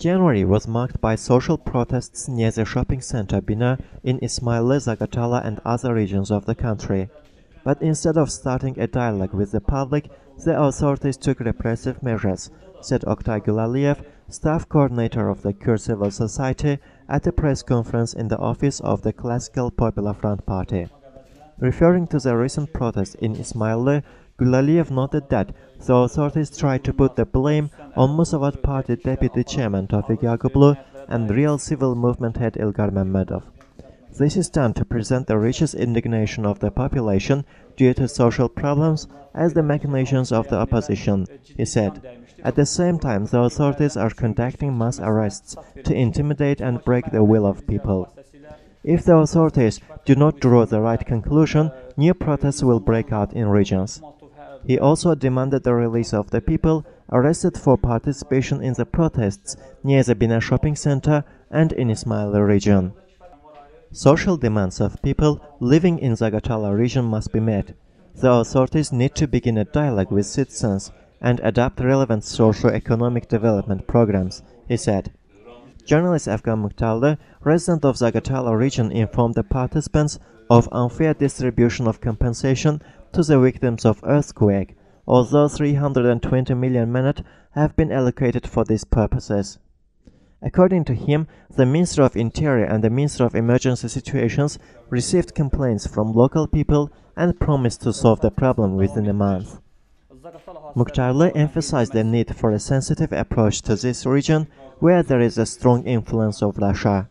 January was marked by social protests near the shopping center Bina in Ismaili, Zagatala and other regions of the country. But instead of starting a dialogue with the public, the authorities took repressive measures, said Oktay Gulaliyev, staff coordinator of the Kurd Civil Society, at a press conference in the office of the Classical Popular Front Party. Referring to the recent protests in Ismaili, Gulaliyev noted that the authorities tried to put the blame on Musavat Party deputy chairman Tawfik Yaqublu and real civil movement head Ilgar Mehmedov. This is done to present the righteous indignation of the population due to social problems as the machinations of the opposition, he said. At the same time, the authorities are conducting mass arrests to intimidate and break the will of people. If the authorities do not draw the right conclusion, new protests will break out in regions. He also demanded the release of the people arrested for participation in the protests near the Bina shopping center and in Ismaili region. Social demands of people living in Zagatala region must be met. The authorities need to begin a dialogue with citizens and adopt relevant socio-economic development programs, he said. Journalist Afgan Mukhtarlı, resident of Zagatala region, informed the participants of unfair distribution of compensation to the victims of earthquake, although 320 million manat have been allocated for these purposes. According to him, the Minister of Interior and the Minister of Emergency Situations received complaints from local people and promised to solve the problem within a month. Mukhtarlı emphasized the need for a sensitive approach to this region, where there is a strong influence of Russia.